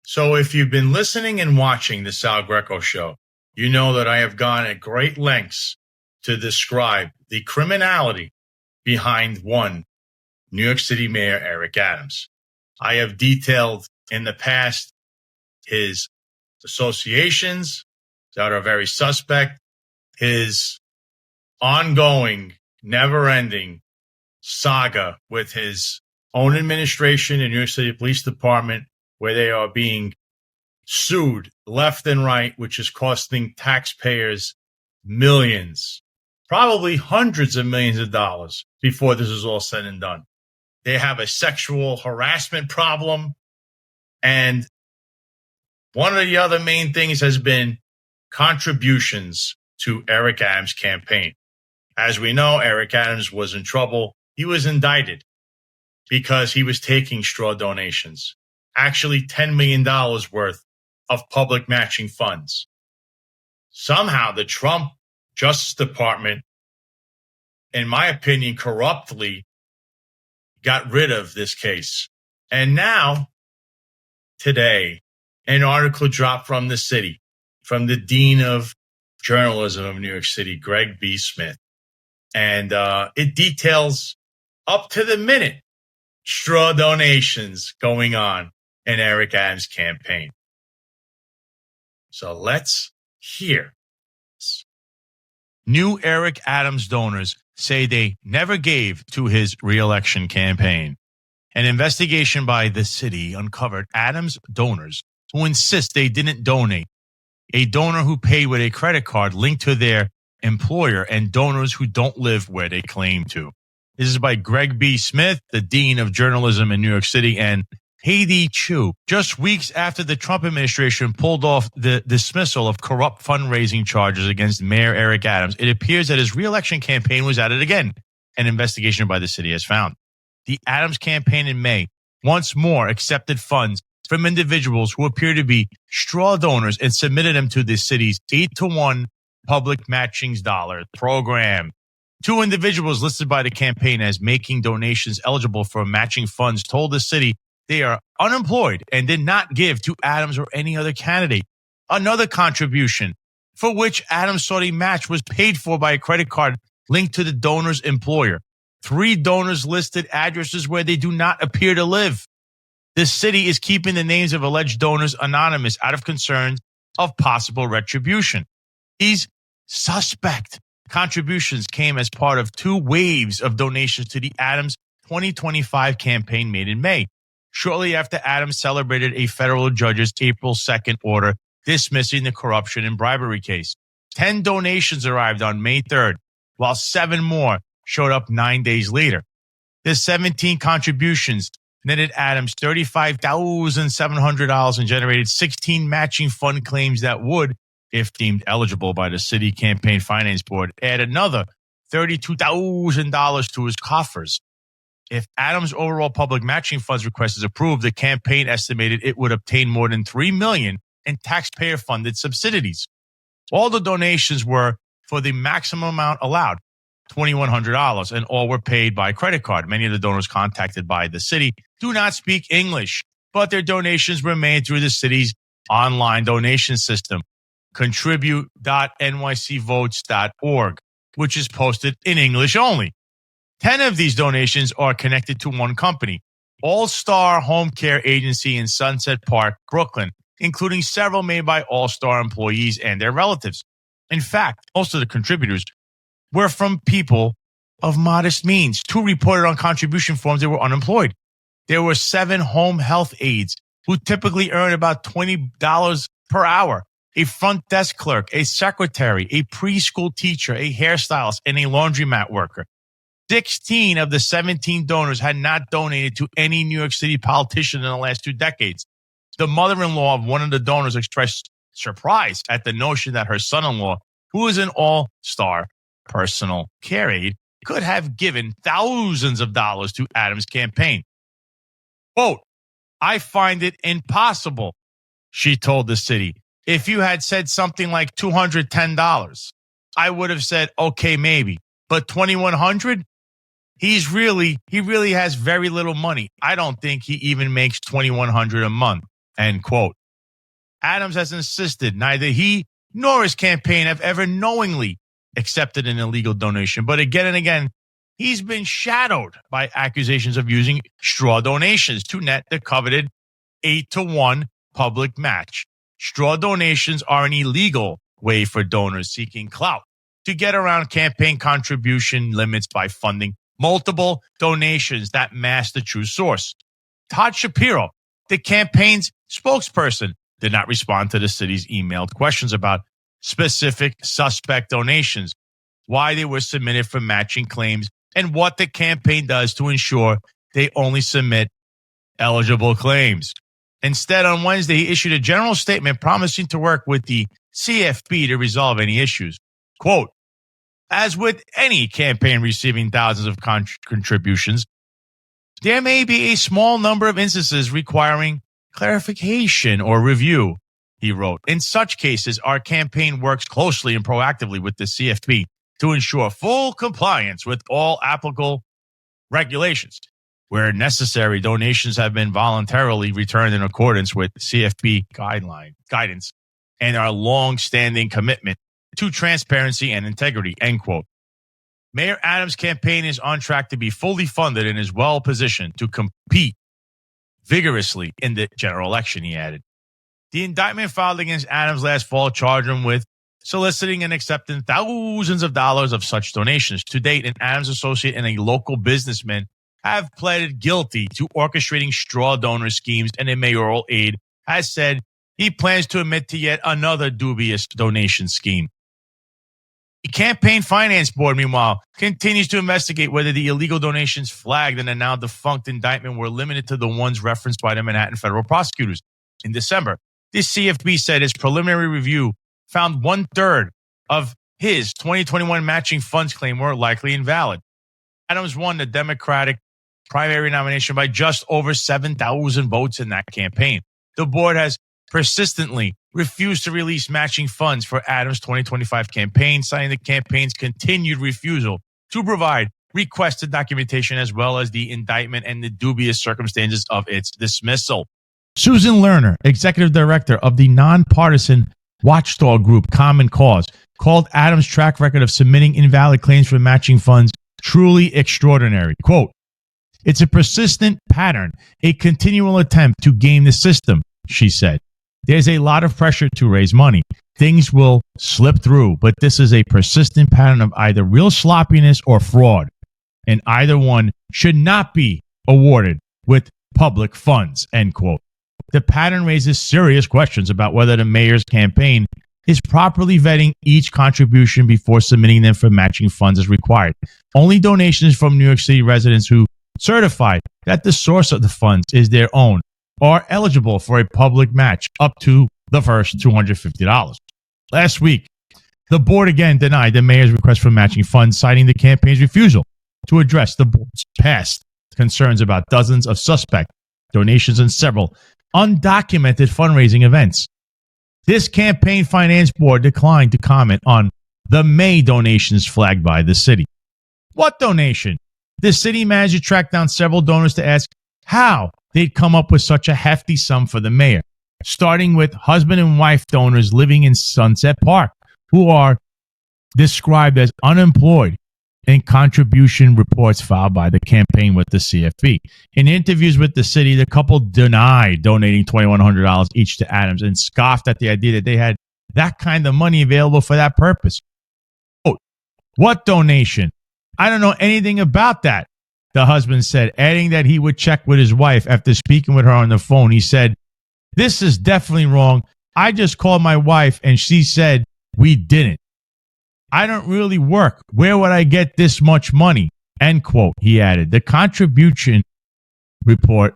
So if you've been listening and watching the Sal Greco show, you know that I have gone at great lengths to describe the criminality behind one New York City Mayor Eric Adams. I have detailed in the past his associations that are very suspect, his ongoing, never-ending saga with his own administration in New York City Police Department, where they are being sued left and right, which is costing taxpayers millions, probably hundreds of millions of dollars before this is all said and done. They have a sexual harassment problem. And one of the other main things has been contributions to Eric Adams' campaign. As we know, Eric Adams was in trouble. He was indicted because he was taking straw donations, actually $10 million worth of public matching funds. Somehow the Trump Justice Department, in my opinion, corruptly got rid of this case. And now, today, an article dropped from the city, from the Dean of Journalism of New York City, Greg B. Smith. And it details up to the minute straw donations going on in Eric Adams' campaign. So let's hear this. New Eric Adams donors say they never gave to his re-election campaign. An investigation by the city uncovered Adams donors who insist they didn't donate, a donor who paid with a credit card linked to their employer, and donors who don't live where they claim to. This is by Greg B. Smith, the Dean of Journalism in New York City, and Heidi Chu. Just weeks after the Trump administration pulled off the dismissal of corrupt fundraising charges against Mayor Eric Adams, it appears that his re-election campaign was at it again, an investigation by the city has found. The Adams campaign in May once more accepted funds from individuals who appear to be straw donors and submitted them to the city's 8-to-1 public matchings dollar program. Two individuals listed by the campaign as making donations eligible for matching funds told the city they are unemployed and did not give to Adams or any other candidate. Another contribution for which Adams sought a match was paid for by a credit card linked to the donor's employer. 3 donors listed addresses where they do not appear to live. The city is keeping the names of alleged donors anonymous out of concerns of possible retribution. These suspect contributions came as part of 2 waves of donations to the Adams 2025 campaign made in May, shortly after Adams celebrated a federal judge's April 2nd order dismissing the corruption and bribery case. 10 donations arrived on May 3rd, while 7 more showed up 9 days later. The 17 contributions netted Adams $35,700 and generated 16 matching fund claims that would, if deemed eligible by the city campaign finance board, add another $32,000 to his coffers. If Adams' overall public matching funds request is approved, the campaign estimated it would obtain more than $3 million in taxpayer-funded subsidies. All the donations were for the maximum amount allowed, $2,100, and all were paid by credit card. Many of the donors contacted by the city do not speak English, but their donations were made through the city's online donation system, contribute.nycvotes.org, which is posted in English only. 10 of these donations are connected to one company, All-Star Home Care Agency in Sunset Park, Brooklyn, including several made by All-Star employees and their relatives. In fact, most of the contributors were from people of modest means. 2 reported on contribution forms they were unemployed. There were 7 home health aides who typically earn about $20 per hour, a front desk clerk, a secretary, a preschool teacher, a hairstylist, and a laundromat worker. 16 of the 17 donors had not donated to any New York City politician in the last 2 decades. The mother-in-law of one of the donors expressed surprise at the notion that her son-in-law, who is an all-star personal care aide, could have given thousands of dollars to Adams' campaign. Quote, "I find it impossible," she told the city. "If you had said something like $210, I would have said, okay, maybe. But $2,100? He really has very little money. I don't think he even makes $2,100 a month." end quote. Adams has insisted neither he nor his campaign have ever knowingly accepted an illegal donation. But again and again, he's been shadowed by accusations of using straw donations to net the coveted 8-to-1 public match. Straw donations are an illegal way for donors seeking clout to get around campaign contribution limits by funding multiple donations that mask the true source. Todd Shapiro, the campaign's spokesperson, did not respond to the city's emailed questions about specific suspect donations, why they were submitted for matching claims, and what the campaign does to ensure they only submit eligible claims. Instead, on Wednesday, he issued a general statement promising to work with the CFP to resolve any issues. Quote, as with any campaign receiving thousands of contributions, there may be a small number of instances requiring clarification or review, he wrote. In such cases, our campaign works closely and proactively with the CFP to ensure full compliance with all applicable regulations. Where necessary, donations have been voluntarily returned in accordance with CFP guidance and our long-standing commitment to transparency and integrity, end quote. Mayor Adams' campaign is on track to be fully funded and is well positioned to compete vigorously in the general election, he added. The indictment filed against Adams last fall charged him with soliciting and accepting thousands of dollars of such donations. To date, an Adams associate and a local businessman have pleaded guilty to orchestrating straw donor schemes, and a mayoral aide has said he plans to admit to yet another dubious donation scheme. The Campaign Finance Board, meanwhile, continues to investigate whether the illegal donations flagged in the now defunct indictment were limited to the ones referenced by the Manhattan federal prosecutors. In December, the CFB said its preliminary review found 1/3 of his 2021 matching funds claim were likely invalid. Adams won the Democratic primary nomination by just over 7,000 votes in that campaign. The board has persistently refused to release matching funds for Adams' 2025 campaign, citing the campaign's continued refusal to provide requested documentation as well as the indictment and the dubious circumstances of its dismissal. Susan Lerner, executive director of the nonpartisan watchdog group Common Cause, called Adams' track record of submitting invalid claims for matching funds truly extraordinary. Quote, it's a persistent pattern, a continual attempt to game the system, she said. There's a lot of pressure to raise money. Things will slip through, but this is a persistent pattern of either real sloppiness or fraud, and either one should not be awarded with public funds, end quote. The pattern raises serious questions about whether the mayor's campaign is properly vetting each contribution before submitting them for matching funds as required. Only donations from New York City residents who certify that the source of the funds is their own are eligible for a public match up to the first $250. Last week, the board again denied the mayor's request for matching funds, citing the campaign's refusal to address the board's past concerns about dozens of suspect donations and several undocumented fundraising events. This campaign finance board declined to comment on the May donations flagged by the city. What donation? The city manager tracked down several donors to ask how they'd come up with such a hefty sum for the mayor, starting with husband and wife donors living in Sunset Park, who are described as unemployed in contribution reports filed by the campaign with the CFP. In interviews with the city, the couple denied donating $2,100 each to Adams and scoffed at the idea that they had that kind of money available for that purpose. Quote, what donation? I don't know anything about that, the husband said, adding that he would check with his wife after speaking with her on the phone. He said, this is definitely wrong. I just called my wife and she said we didn't. I don't really work. Where would I get this much money? End quote, he added. The contribution report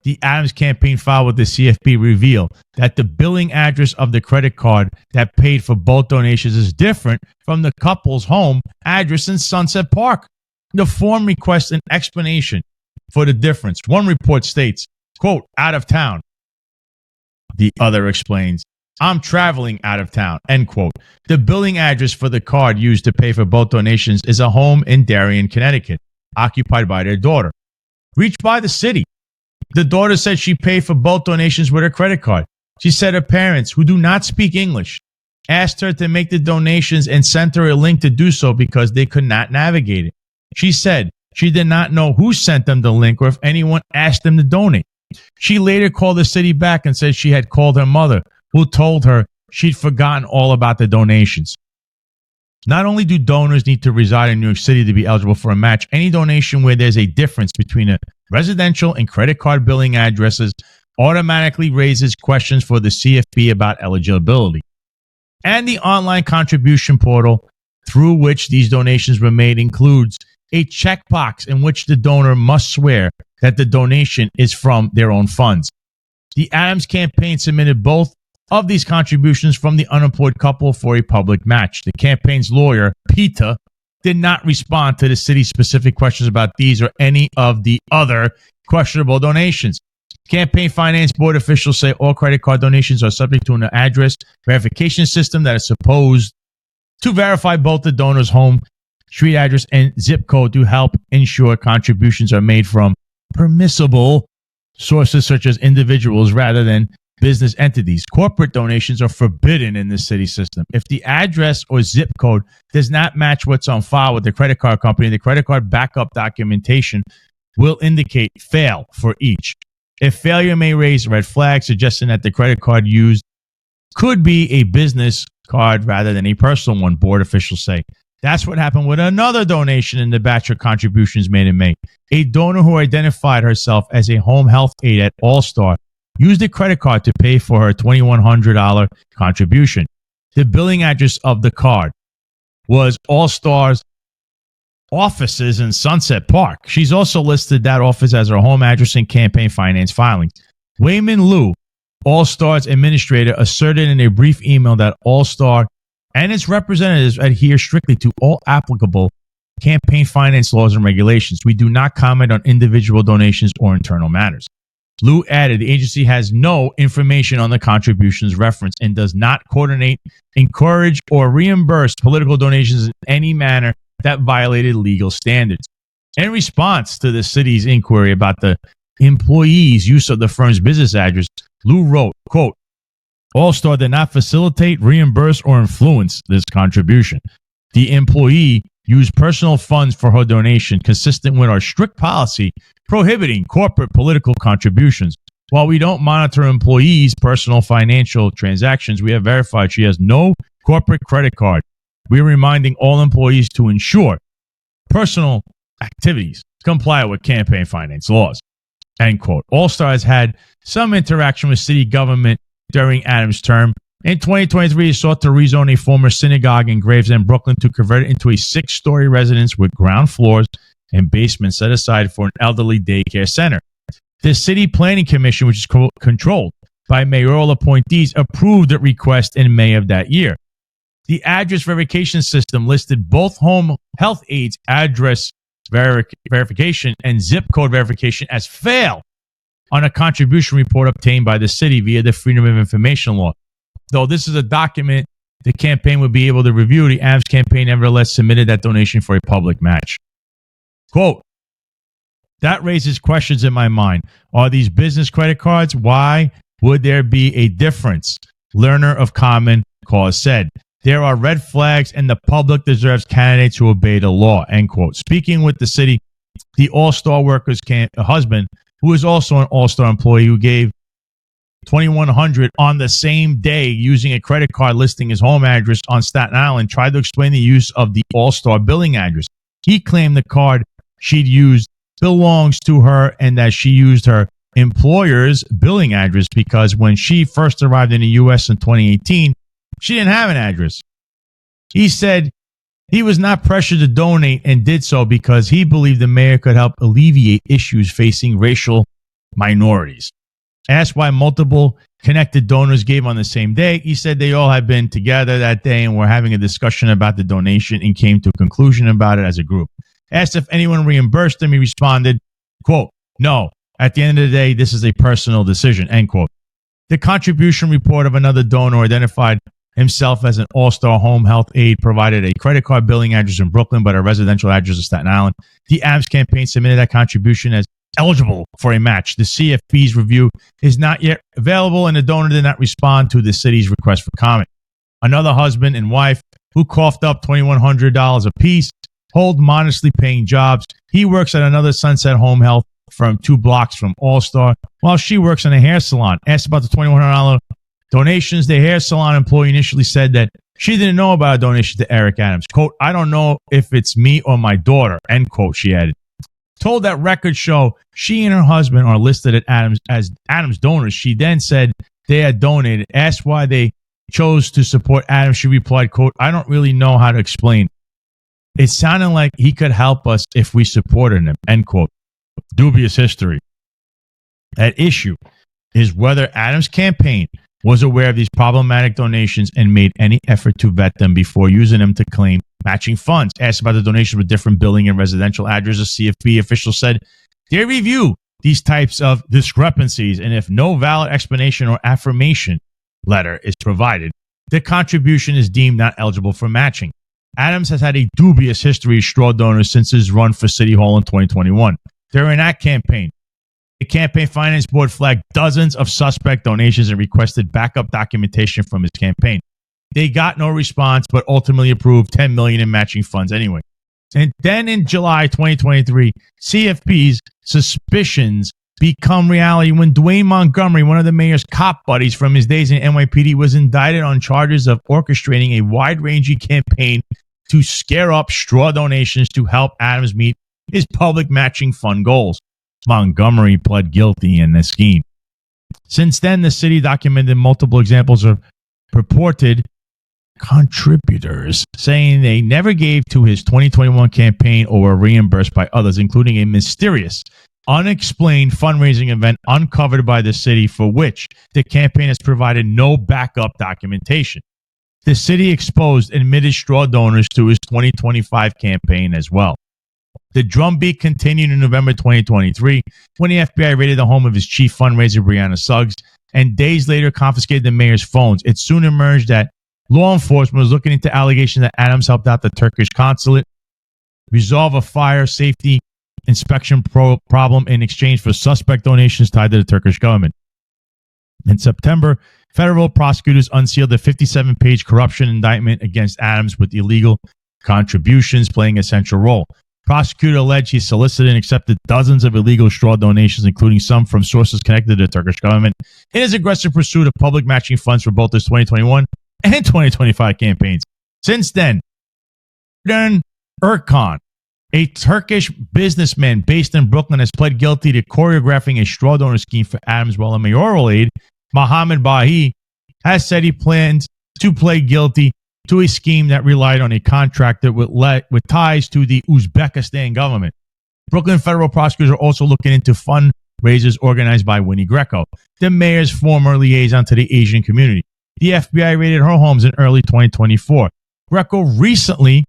the Adams campaign filed with the CFP revealed that the billing address of the credit card that paid for both donations is different from the couple's home address in Sunset Park. The form requests an explanation for the difference. One report states, quote, out of town. The other explains, I'm traveling out of town, end quote. The billing address for the card used to pay for both donations is a home in Darien, Connecticut, occupied by their daughter, reached by the city. The daughter said she paid for both donations with her credit card. She said her parents, who do not speak English, asked her to make the donations and sent her a link to do so because they could not navigate it. She said she did not know who sent them the link or if anyone asked them to donate. She later called the city back and said she had called her mother, who told her she'd forgotten all about the donations. Not only do donors need to reside in New York City to be eligible for a match, any donation where there's a difference between a residential and credit card billing addresses automatically raises questions for the CFB about eligibility. And the online contribution portal through which these donations were made includes a checkbox in which the donor must swear that the donation is from their own funds. The Adams campaign submitted both of these contributions from the unemployed couple for a public match. The campaign's lawyer, Peter, did not respond to the city's specific questions about these or any of the other questionable donations. Campaign Finance Board officials say all credit card donations are subject to an address verification system that is supposed to verify both the donor's home, street address, and zip code to help ensure contributions are made from permissible sources such as individuals rather than business entities. Corporate donations are forbidden in the city system. If the address or zip code does not match what's on file with the credit card company, the credit card backup documentation will indicate fail for each. If failure may raise red flags, suggesting that the credit card used could be a business card rather than a personal one, board officials say. That's what happened with another donation in the batch of contributions made in May. A donor who identified herself as a home health aide at All-Star used a credit card to pay for her $2,100 contribution. The billing address of the card was All-Star's offices in Sunset Park. She's also listed that office as her home address in campaign finance filings. Wayman Liu, All-Star's administrator, asserted in a brief email that All-Star and its representatives adhere strictly to all applicable campaign finance laws and regulations. We do not comment on individual donations or internal matters. Liu added the agency has no information on the contributions referenced and does not coordinate, encourage, or reimburse political donations in any manner that violated legal standards. In response to the city's inquiry about the employee's use of the firm's business address, Liu wrote, quote, All-Star did not facilitate, reimburse, or influence this contribution. The employee used personal funds for her donation, consistent with our strict policy prohibiting corporate political contributions. While we don't monitor employees' personal financial transactions, we have verified she has no corporate credit card. We are reminding all employees to ensure personal activities comply with campaign finance laws. End quote. All-Star has had some interaction with city government during Adams' term. In 2023, he sought to rezone a former synagogue in Gravesend, Brooklyn, to convert it into a 6-story residence with ground floors and basement set aside for an elderly daycare center. The City Planning Commission, which is controlled by mayoral appointees, approved the request in May of that year. The address verification system listed both home health aides address verification and zip code verification as fail on a contribution report obtained by the city via the Freedom of Information Law. Though this is a document the campaign would be able to review, the Adams campaign nevertheless submitted that donation for a public match. Quote, that raises questions in my mind. Are these business credit cards? Why would there be a difference? Learner of Common Cause said. There are red flags and the public deserves candidates who obey the law, end quote. Speaking with the city, the All-Star worker's husband, who is also an All-Star employee who gave $2,100 on the same day using a credit card listing his home address on Staten Island, tried to explain the use of the All-Star billing address. He claimed the card she'd used belongs to her and that she used her employer's billing address because when she first arrived in the U.S. in 2018, she didn't have an address. He said he was not pressured to donate and did so because he believed the mayor could help alleviate issues facing racial minorities. Asked why multiple connected donors gave on the same day, he said they all had been together that day and were having a discussion about the donation and came to a conclusion about it as a group. Asked if anyone reimbursed him, he responded, quote, no, at the end of the day, this is a personal decision, end quote. The contribution report of another donor identified himself as an All-Star home health aide, provided a credit card billing address in Brooklyn, but a residential address in Staten Island. The Adams campaign submitted that contribution as eligible for a match. The CFP's review is not yet available, and the donor did not respond to the city's request for comment. Another husband and wife who coughed up $2,100 apiece hold modestly paying jobs. He works at another Sunset Home Health firm 2 blocks from All-Star, while she works in a hair salon. Asked about the $2,100 donations, the hair salon employee initially said that she didn't know about a donation to Eric Adams. Quote, "I don't know if it's me or my daughter," end quote, she added. Told that records show she and her husband are listed at Adams as Adams donors. She then said they had donated. Asked why they chose to support Adams, she replied, quote, "I don't really know how to explain. It sounded like he could help us if we supported him," end quote. Dubious history. At issue is whether Adams' campaign was aware of these problematic donations and made any effort to vet them before using them to claim matching funds. Asked about the donations with different billing and residential addresses, CFP officials said they review these types of discrepancies, and if no valid explanation or affirmation letter is provided, the contribution is deemed not eligible for matching. Adams has had a dubious history of straw donors since his run for City Hall in 2021. During that campaign, the Campaign Finance Board flagged dozens of suspect donations and requested backup documentation from his campaign. They got no response, but ultimately approved $10 million in matching funds anyway. And then in July 2023, CFP's suspicions become reality when Dwayne Montgomery, one of the mayor's cop buddies from his days in NYPD, was indicted on charges of orchestrating a wide-ranging campaign to scare up straw donations to help Adams meet his public matching fund goals. Montgomery pled guilty in the scheme. Since then, the city documented multiple examples of purported contributors saying they never gave to his 2021 campaign or were reimbursed by others, including a mysterious, unexplained fundraising event uncovered by the city for which the campaign has provided no backup documentation. The city exposed admitted straw donors to his 2025 campaign as well. The drumbeat continued in November 2023 when the FBI raided the home of his chief fundraiser, Brianna Suggs, and days later confiscated the mayor's phones. It soon emerged that law enforcement was looking into allegations that Adams helped out the Turkish consulate resolve a fire safety inspection problem in exchange for suspect donations tied to the Turkish government. In September, federal prosecutors unsealed a 57-page corruption indictment against Adams with illegal contributions playing a central role. Prosecutor alleged he solicited and accepted dozens of illegal straw donations, including some from sources connected to the Turkish government, in his aggressive pursuit of public matching funds for both his 2021 and 2025 campaigns. Since then, Erkan, a Turkish businessman based in Brooklyn, has pled guilty to choreographing a straw donor scheme for Adams, while a mayoral aide, Mohammed Bahi, has said he plans to plead guilty to a scheme that relied on a contractor with ties to the Uzbekistan government. Brooklyn federal prosecutors are also looking into fundraisers organized by Winnie Greco, the mayor's former liaison to the Asian community. The FBI raided her homes in early 2024. Greco recently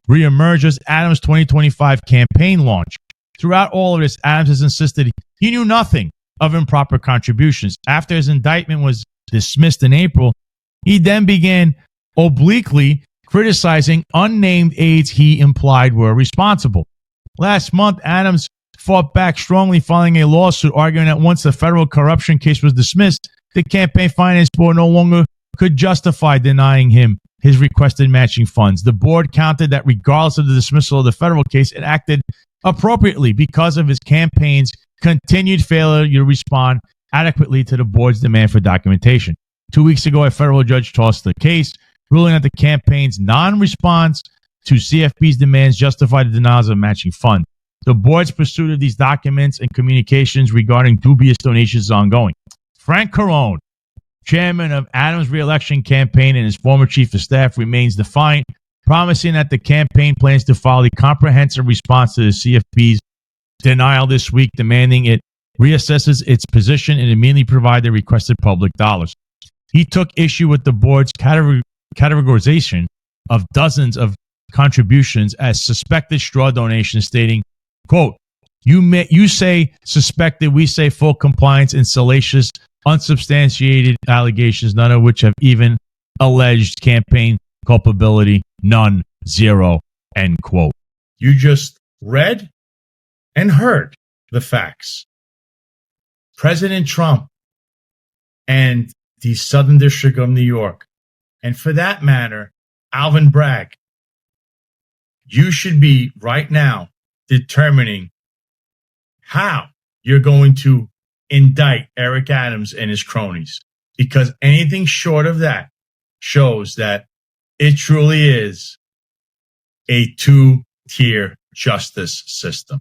reemerged as Adams' 2025 campaign launch. Throughout all of this, Adams has insisted he knew nothing of improper contributions. After his indictment was dismissed in April, he then began obliquely criticizing unnamed aides he implied were responsible. Last month, Adams fought back strongly, filing a lawsuit arguing that once the federal corruption case was dismissed, the Campaign Finance Board no longer could justify denying him his requested matching funds. The board countered that regardless of the dismissal of the federal case, it acted appropriately because of his campaign's continued failure to respond adequately to the board's demand for documentation. 2 weeks ago, a federal judge tossed the case, ruling that the campaign's non-response to CFP's demands justified the denials of matching funds. The board's pursuit of these documents and communications regarding dubious donations is ongoing. Frank Carone, chairman of Adams' re-election campaign and his former chief of staff, remains defiant, promising that the campaign plans to file a comprehensive response to the CFP's denial this week, demanding it reassesses its position and immediately provide the requested public dollars. He took issue with the board's categorization of dozens of contributions as suspected straw donations, stating, quote, you say suspected, we say full compliance, and salacious, unsubstantiated allegations, none of which have even alleged campaign culpability, none, zero, end quote. You just read and heard the facts. President Trump and the Southern District of New York, and for that matter, Alvin Bragg, you should be right now determining how you're going to indict Eric Adams and his cronies, because anything short of that shows that it truly is a two-tier justice system.